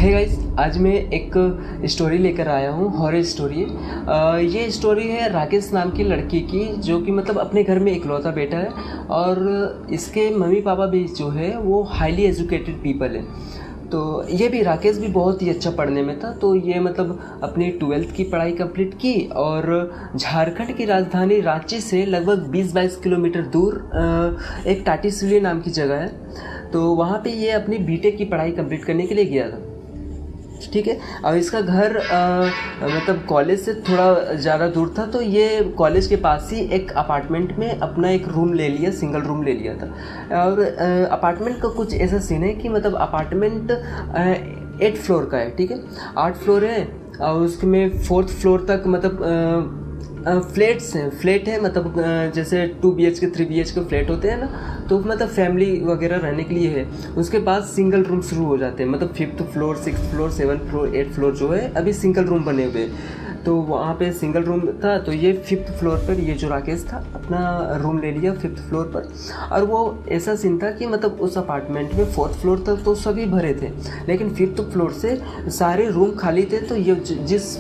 Hey guys, आज मैं एक स्टोरी लेकर आया हूँ, हॉरर स्टोरी। ये स्टोरी है राकेश नाम की लड़की की, जो कि मतलब अपने घर में इकलौता बेटा है और इसके मम्मी पापा भी जो है वो हाईली एजुकेटेड पीपल है। तो ये भी राकेश भी बहुत ही अच्छा पढ़ने में था। तो ये मतलब अपनी 12th की पढ़ाई कंप्लीट की और झारखंड की राजधानी रांची से लगभग 20-22 किलोमीटर दूर एक टाटीसिलवे नाम की जगह है। तो वहाँ पे ये अपनी बीटेक की पढ़ाई कंप्लीट करने के लिए गया था। ठीक है। और इसका घर मतलब कॉलेज से थोड़ा ज़्यादा दूर था, तो ये कॉलेज के पास ही एक अपार्टमेंट में अपना एक रूम ले लिया, सिंगल रूम ले लिया था। और अपार्टमेंट का कुछ ऐसा सीन है कि मतलब अपार्टमेंट 8 फ्लोर का है। ठीक है, 8 फ्लोर है और उसमें 4th फ्लोर तक मतलब फ्लैट्स हैं, फ्लैट है मतलब जैसे 2 BHK 3 BHK फ्लैट होते हैं ना, तो मतलब फैमिली वगैरह रहने के लिए है। उसके बाद सिंगल रूम शुरू हो जाते हैं, मतलब 5th floor 6th floor 7th floor 8th floor जो है अभी सिंगल रूम बने हुए हैं। तो वहाँ पे सिंगल रूम था, तो ये 5th फ्लोर पर ये जो राकेश था अपना रूम ले लिया 5th फ्लोर पर। और वो ऐसा सीन था कि मतलब उस अपार्टमेंट में 4th फ्लोर तक तो सभी भरे थे, लेकिन 5th फ्लोर से सारे रूम खाली थे। तो ये जिस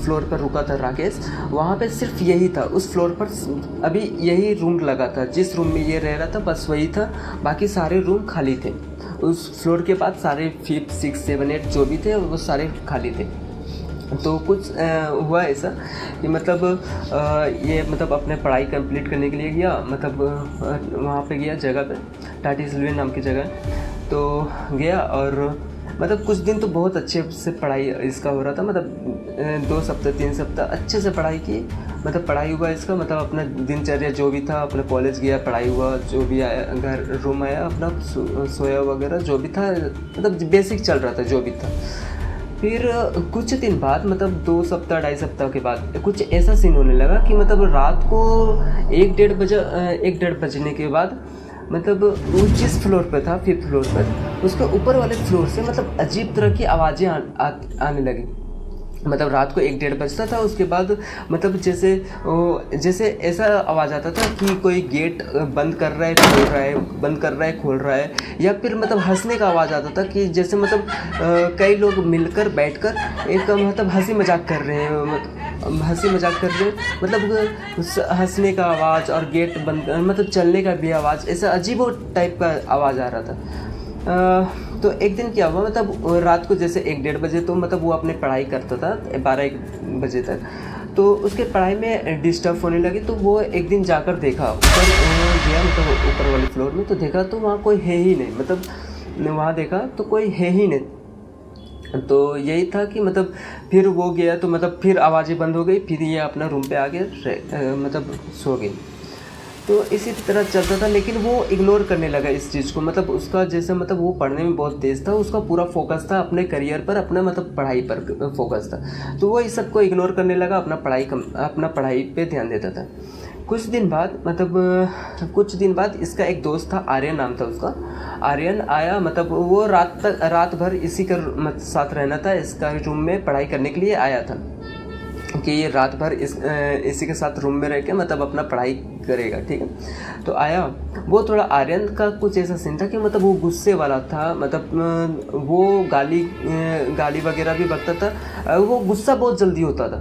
फ्लोर पर रुका था राकेश, वहाँ पे सिर्फ यही था, उस फ्लोर पर अभी यही रूम लगा था। जिस रूम में ये रह रहा था बस वही था, बाकी सारे रूम खाली थे। उस फ्लोर के बाद सारे 5th 6th 7th 8th जो भी थे वो सारे खाली थे। तो कुछ हुआ ऐसा कि मतलब ये मतलब अपने पढ़ाई कंप्लीट करने के लिए गया, मतलब वहाँ पे गया जगह पे, टाटीसिलवे नाम की जगह। तो गया और मतलब कुछ दिन तो बहुत अच्छे से पढ़ाई इसका हो रहा था, मतलब 2 सप्ताह 3 सप्ताह अच्छे से पढ़ाई की। मतलब पढ़ाई हुआ इसका, मतलब अपना दिनचर्या जो भी था, अपने कॉलेज गया, पढ़ाई हुआ, जो भी आया घर रूम आया, अपना सोया वगैरह जो भी था, मतलब बेसिक चल रहा था जो भी था। फिर कुछ दिन बाद मतलब 2 सप्ताह 2.5 सप्ताह के बाद कुछ ऐसा सीन होने लगा कि मतलब रात को 1-1:30 बजने के बाद मतलब वो जिस फ्लोर पर था 5th फ्लोर पर, उसके ऊपर वाले फ्लोर से मतलब अजीब तरह की आवाज़ें आने लगी। मतलब रात को 1-1:30 बजता था, उसके बाद मतलब जैसे ऐसा आवाज़ आता था कि कोई गेट बंद कर रहा है खोल रहा है, बंद कर रहा है खोल रहा है, या फिर मतलब हंसने का आवाज़ आता था कि जैसे मतलब कई लोग मिलकर बैठकर एक मतलब हंसी मजाक कर रहे हैं, मतलब हंसने का आवाज़ और गेट बंद मतलब चलने का भी आवाज़, ऐसा अजीब टाइप का आवाज़ आ रहा था। तो एक दिन क्या हुआ, मतलब रात को जैसे 1-1:30 बजे, तो मतलब वो अपने पढ़ाई करता था 12-1 बजे तक। तो उसके पढ़ाई में डिस्टर्ब होने लगी। तो वो एक दिन जाकर देखा, ऊपर गया मतलब ऊपर वाले फ्लोर में, तो देखा तो वहाँ कोई है ही नहीं, मतलब वहाँ देखा तो कोई है ही नहीं। तो यही था कि मतलब फिर वो गया तो मतलब फिर आवाज़ें बंद हो गई, फिर ये अपना रूम पे आके मतलब सो गई। तो इसी तरह चलता था, लेकिन वो इग्नोर करने लगा इस चीज़ को। मतलब उसका जैसे मतलब वो पढ़ने में बहुत तेज़ था, उसका पूरा फोकस था अपने करियर पर, अपना मतलब पढ़ाई पर फोकस था। तो वो इस सब को इग्नोर करने लगा, अपना पढ़ाई पे ध्यान देता था। कुछ दिन बाद इसका एक दोस्त था, आर्यन नाम था उसका। आर्यन आया, मतलब वो रात भर इसी का साथ रहना था, इसका रूम में पढ़ाई करने के लिए आया था कि ये रात भर इसी के साथ रूम में रह के मतलब अपना पढ़ाई करेगा। ठीक है। तो आया वो, थोड़ा आर्यन का कुछ ऐसा सीन था कि मतलब वो गुस्से वाला था, मतलब वो गाली वगैरह भी बकता था, वो गुस्सा बहुत जल्दी होता था।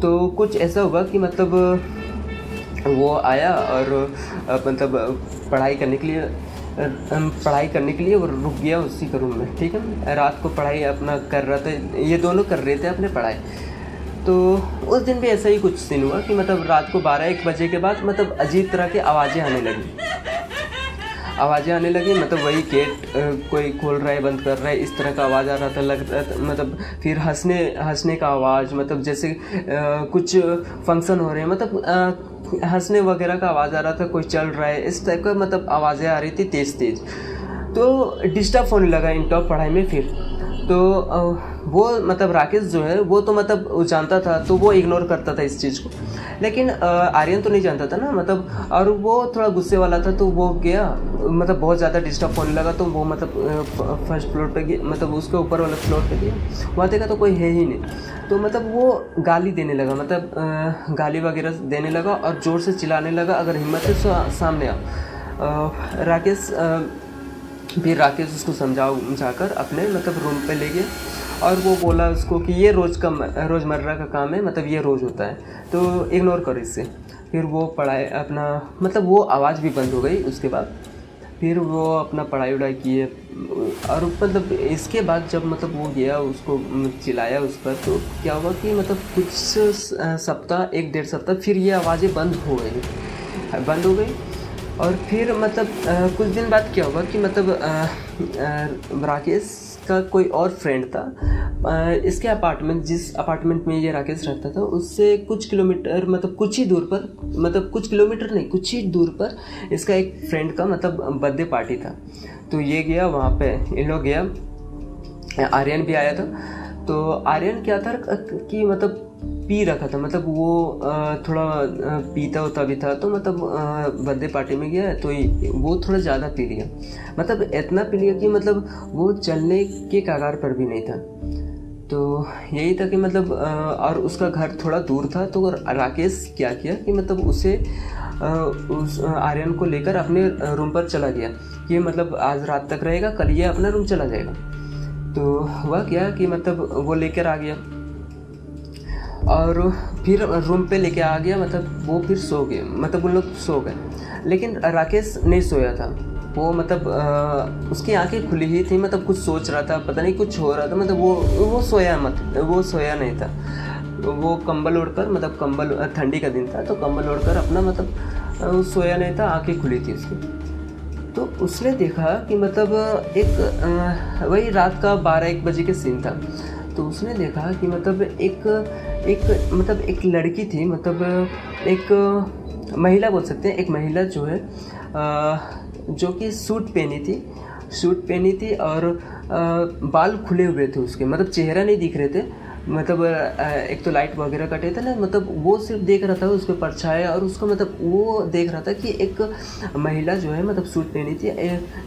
तो कुछ ऐसा हुआ कि मतलब वो आया और मतलब पढ़ाई करने के लिए वो रुक गया उसी के रूम में। ठीक है। रात को पढ़ाई अपना कर रहा था, ये दोनों कर रहे थे अपने पढ़ाई। तो उस दिन भी ऐसा ही कुछ सीन हुआ कि मतलब रात को 12-1 बजे के बाद मतलब अजीब तरह की आवाज़ें आने लगी, मतलब वही गेट कोई खोल रहा है बंद कर रहा है, इस तरह का आवाज़ आ रहा था। लग रहा था मतलब फिर हंसने का आवाज़, मतलब जैसे कुछ फंक्शन हो रहे हैं, मतलब हंसने वगैरह का आवाज़ आ रहा था, कोई चल रहा है, इस टाइप का मतलब आवाज़ें आ रही थी तेज़। तो डिस्टर्ब होने लगा इन टॉप पढ़ाई में। फिर तो वो मतलब राकेश जो है वो तो मतलब वो जानता था, तो वो इग्नोर करता था इस चीज़ को, लेकिन आर्यन तो नहीं जानता था ना, मतलब और वो थोड़ा गुस्से वाला था। तो वो गया, मतलब बहुत ज़्यादा डिस्टर्ब होने लगा, तो वो मतलब फर्स्ट फ्लोर पे गया, मतलब उसके ऊपर वाले फ्लोर पे गया, वहाँ देखा तो कोई है ही नहीं। तो मतलब वो गाली देने लगा, मतलब गाली वगैरह देने लगा और ज़ोर से चिल्लाने लगा, अगर हिम्मत है तो सामने आओ। राकेश फिर राकेश उसको समझाकर अपने मतलब रूम पे ले गया और वो बोला उसको कि ये रोज़मर्रा का काम है, मतलब ये रोज़ होता है, तो इग्नोर करो इससे। फिर वो पढ़ाई अपना मतलब वो आवाज़ भी बंद हो गई उसके बाद। फिर वो अपना पढ़ाई वढ़ाई किए और मतलब इसके बाद जब मतलब वो गया उसको चिल्लाया उस पर, तो क्या हुआ कि मतलब कुछ सप्ताह 1-1.5 सप्ताह फिर ये आवाज़ें बंद हो गई। और फिर मतलब कुछ दिन बाद क्या हुआ कि मतलब राकेश का कोई और फ्रेंड था, इसके जिस अपार्टमेंट में ये राकेश रहता था उससे कुछ किलोमीटर मतलब कुछ ही दूर पर, मतलब कुछ किलोमीटर नहीं कुछ ही दूर पर इसका एक फ्रेंड का मतलब बर्थडे पार्टी था। तो ये गया वहाँ पे, इन लोग गया, आर्यन भी आया था। तो आर्यन क्या था कि मतलब पी रखा था, मतलब वो थोड़ा पीता होता भी था, तो मतलब बर्थडे पार्टी में गया तो वो थोड़ा ज़्यादा पी लिया, मतलब इतना पी लिया कि मतलब वो चलने के कगार पर भी नहीं था। तो यही था कि मतलब और उसका घर थोड़ा दूर था। तो राकेश क्या किया कि मतलब उसे उस आर्यन को लेकर अपने रूम पर चला गया कि मतलब आज रात तक रहेगा, कल ये अपना रूम चला जाएगा। तो हुआ क्या कि मतलब वो लेकर आ गया और फिर रूम पे लेके आ गया, मतलब वो फिर सो गए, मतलब उन लोग सो गए। लेकिन राकेश नहीं सोया था, वो मतलब उसकी आंखें खुली ही थी, मतलब कुछ सोच रहा था, पता नहीं कुछ हो रहा था, मतलब वो सोया नहीं था। वो कंबल ओढ़कर, मतलब कंबल, ठंडी का दिन था तो कंबल ओढ़कर अपना मतलब सोया नहीं था, आंखें खुली थी उसकी। तो उसने देखा कि मतलब एक वही रात का 12-1 बजे के सीन था। तो उसने देखा कि मतलब एक लड़की थी, मतलब एक महिला बोल सकते हैं, एक महिला जो है जो कि सूट पहनी थी और बाल खुले हुए थे उसके, मतलब चेहरा नहीं दिख रहे थे, मतलब एक तो लाइट वगैरह कटे थे ना, मतलब वो सिर्फ देख रहा था उसके परछाया, और उसका मतलब वो देख रहा था कि एक महिला जो है मतलब सूट पहनी थी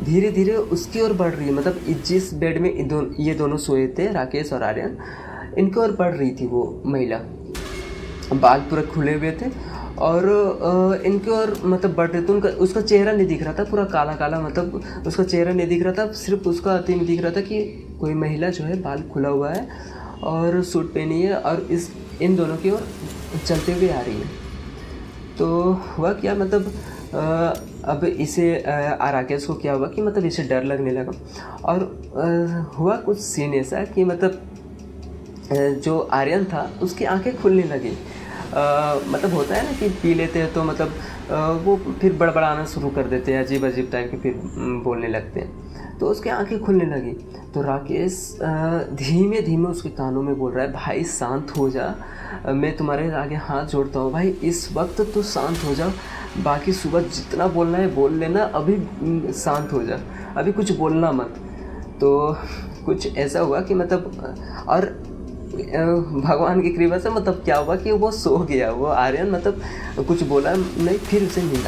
धीरे धीरे उसकी ओर बढ़ रही है, मतलब जिस बेड में ये दोनों सोए थे राकेश और आर्यन, इनकी ओर बढ़ रही थी वो महिला, बाल पूरे खुले हुए थे और इनके और मतलब बढ़ रहे थे। उसका चेहरा नहीं दिख रहा था, पूरा काला काला, मतलब उसका चेहरा नहीं दिख रहा था, सिर्फ उसका अति दिख रहा था कि कोई महिला जो है बाल खुला हुआ है और सूट पहनी है और इन दोनों की ओर चलते हुए आ रही है। तो हुआ क्या, मतलब अब इसे राकेश को क्या हुआ कि मतलब इसे डर लगने लगा और हुआ कुछ सीन ऐसा कि मतलब जो आर्यन था उसकी आंखें खुलने लगी। मतलब होता है ना कि पी लेते हैं तो मतलब वो फिर बड़बड़ाना शुरू कर देते हैं, अजीब अजीब टाइप के फिर बोलने लगते हैं। तो उसकी आंखें खुलने लगी तो राकेश धीमे धीमे उसके कानों में बोल रहा है, भाई शांत हो जा, मैं तुम्हारे आगे हाथ जोड़ता हूँ भाई, इस वक्त तो शांत हो जा, बाकी सुबह जितना बोलना है बोल लेना, अभी शांत हो जा, अभी कुछ बोलना मत। तो कुछ ऐसा हुआ कि मतलब और भगवान की कृपा से मतलब क्या हुआ कि वो सो गया, वो आर्यन मतलब कुछ बोला नहीं, फिर उसे नींद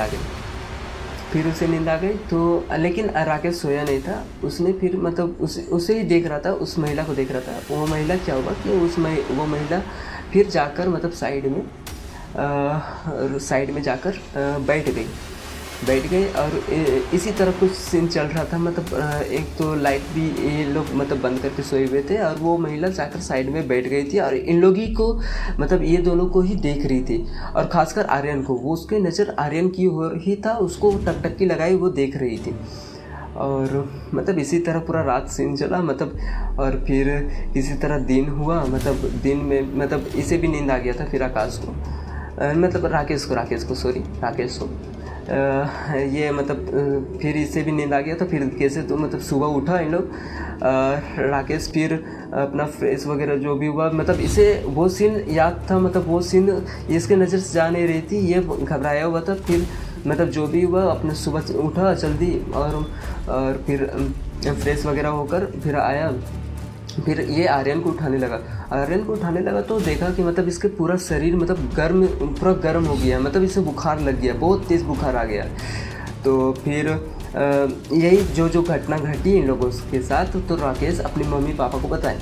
आ गई। तो लेकिन राकेश सोया नहीं था, उसने फिर मतलब उसे ही देख रहा था, उस महिला को देख रहा था। वो महिला क्या हुआ कि वो महिला फिर जाकर मतलब साइड में जाकर बैठ गए और इसी तरह कुछ सीन चल रहा था। मतलब एक तो लाइट भी ये लोग मतलब बंद करके सोए हुए थे और वो महिला जाकर साइड में बैठ गई थी और इन लोग ही को मतलब ये दोनों को ही देख रही थी और खासकर आर्यन को, वो उसके नज़र आर्यन की ओर ही था, उसको टकटकी लगाई वो देख रही थी। और मतलब इसी तरह पूरा रात सीन चला, मतलब और फिर इसी तरह दिन हुआ, मतलब दिन में मतलब इसे भी नींद आ गया था फिर आकाश को, मतलब राकेश को ये मतलब फिर इससे भी नींद आ गया था। फिर कैसे तो मतलब सुबह उठा इन लोग, राकेश फिर अपना फ्रेश वगैरह जो भी हुआ, मतलब इसे वो सीन याद था, मतलब वो सीन इसके नज़र से जा नहीं रही थी, ये घबराया हुआ था। फिर मतलब जो भी हुआ अपने सुबह उठा जल्दी और फिर फ्रेश वगैरह होकर फिर आया, फिर ये आर्यन को उठाने लगा तो देखा कि मतलब इसके पूरा शरीर मतलब पूरा गर्म हो गया, मतलब इसे बुखार लग गया, बहुत तेज़ बुखार आ गया। तो फिर यही जो घटना घटी इन लोगों के साथ, तो राकेश अपने मम्मी पापा को बताए।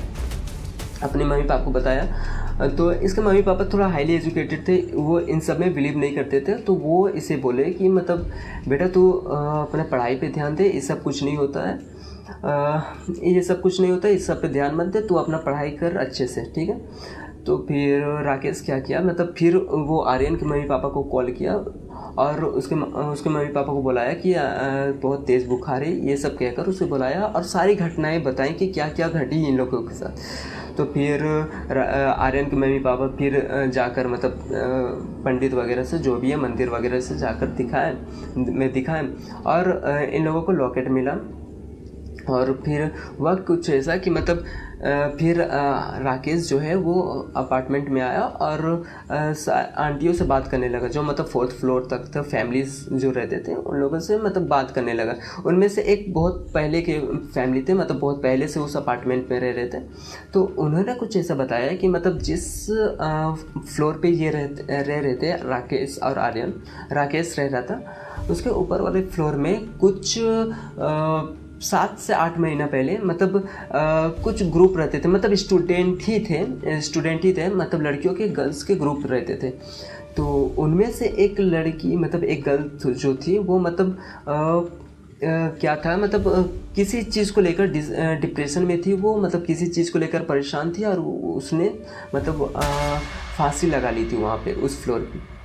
अपने मम्मी पापा को बताया। तो इसके मम्मी पापा थोड़ा हाईली एजुकेटेड थे, वो इन सब में बिलीव नहीं करते थे। तो वो इसे बोले कि मतलब बेटा तू अपने पढ़ाई पे ध्यान दे, ये सब कुछ नहीं होता है, ये सब कुछ नहीं होता है, इस सब पे ध्यान मत दे, तू अपना पढ़ाई कर अच्छे से, ठीक है। तो फिर राकेश क्या किया, मतलब फिर वो आर्यन के मम्मी पापा को कॉल किया और उसके मम्मी पापा को बुलाया कि बहुत तेज़ बुखार है, ये सब कहकर उसे बुलाया और सारी घटनाएं बताई कि क्या क्या घटी इन लोगों के साथ। तो फिर आर्यन के मम्मी पापा फिर जाकर मतलब पंडित वगैरह से, जो भी है मंदिर वगैरह से जाकर दिखाएं और इन लोगों को लॉकेट मिला। और फिर वह कुछ ऐसा कि मतलब फिर राकेश जो है वो अपार्टमेंट में आया और आंटियों से बात करने लगा, जो मतलब 4th फ्लोर तक थे, फैमिलीज जो रहते थे उन लोगों से मतलब बात करने लगा। उनमें से एक बहुत पहले के फैमिली थे, मतलब बहुत पहले से उस अपार्टमेंट में रह रहे थे। तो उन्होंने कुछ ऐसा बताया कि मतलब जिस फ्लोर पे ये रह रहे थे राकेश और आर्यन, राकेश रह रहा था, उसके ऊपर वाले फ्लोर में कुछ 7 से 8 महीना पहले मतलब कुछ ग्रुप रहते थे, मतलब स्टूडेंट ही थे, मतलब लड़कियों के गर्ल्स के ग्रुप रहते थे। तो उनमें से एक लड़की मतलब एक गर्ल जो थी वो मतलब क्या था, मतलब किसी चीज़ को लेकर डिप्रेशन में थी वो, मतलब किसी चीज़ को लेकर परेशान थी और उसने मतलब फांसी लगा ली थी वहाँ पे उस फ्लोर पे।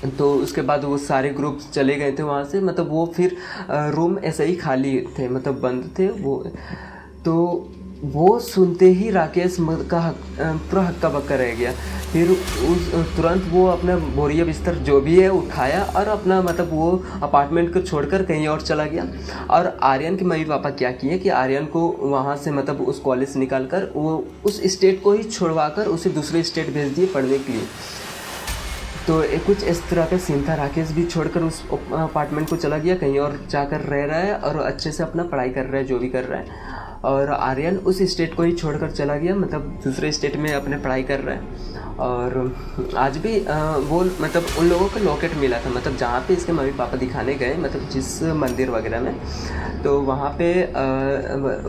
तो उसके बाद वो सारे ग्रुप चले गए थे वहाँ से, मतलब वो फिर रूम ऐसे ही खाली थे, मतलब बंद थे वो। तो वो सुनते ही राकेश का पूरा हक्का बक्का रह गया। फिर तुरंत वो अपना बोरिया बिस्तर जो भी है उठाया और अपना मतलब वो अपार्टमेंट को छोड़कर कहीं और चला गया। और आर्यन के मम्मी पापा क्या किए कि आर्यन को वहाँ से मतलब उस कॉलेज से निकाल कर वो उस स्टेट को ही छुड़वा कर उसे दूसरे स्टेट भेज दिए पढ़ने के लिए। तो कुछ इस तरह का सीन था। राकेश भी छोड़कर उस अपार्टमेंट को चला गया, कहीं और जाकर रह रहा है और अच्छे से अपना पढ़ाई कर रहा है, जो भी कर रहा है। और आर्यन उस स्टेट को ही छोड़कर चला गया, मतलब दूसरे स्टेट में अपने पढ़ाई कर रहा है। और आज भी वो मतलब उन लोगों को लॉकेट मिला था, मतलब जहाँ पे इसके मम्मी पापा दिखाने गए, मतलब जिस मंदिर वगैरह में, तो वहाँ पे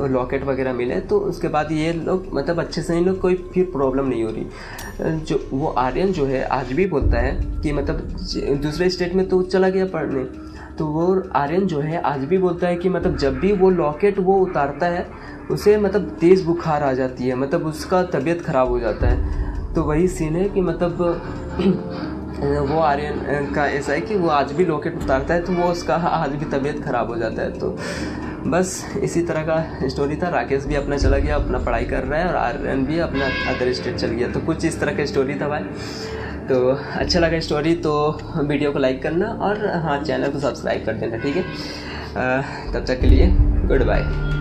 लॉकेट वगैरह मिले। तो उसके बाद ये लोग मतलब अच्छे से इन लोग कोई फिर प्रॉब्लम नहीं हो रही। जो वो आर्यन जो है आज भी बोलता है कि मतलब दूसरे स्टेट में तो चला गया पढ़ने, तो वो आर्यन जो है आज भी बोलता है कि मतलब जब भी वो लॉकेट वो उतारता है उसे मतलब तेज़ बुखार आ जाती है, मतलब उसका तबीयत ख़राब हो जाता है। तो वही सीन है कि मतलब वो आर्यन का ऐसा है कि वो आज भी लॉकेट उतारता है तो वो उसका आज भी तबीयत ख़राब हो जाता है। तो बस इसी तरह का स्टोरी था। राकेश भी अपना चला गया, अपना पढ़ाई कर रहा है, और आर्यन भी अपना अदर स्टेट चल गया। तो कुछ इस तरह का स्टोरी था भाई। तो अच्छा लगा स्टोरी तो वीडियो को लाइक करना और हाँ चैनल को सब्सक्राइब कर देना, ठीक है। तब तक के लिए गुड बाय।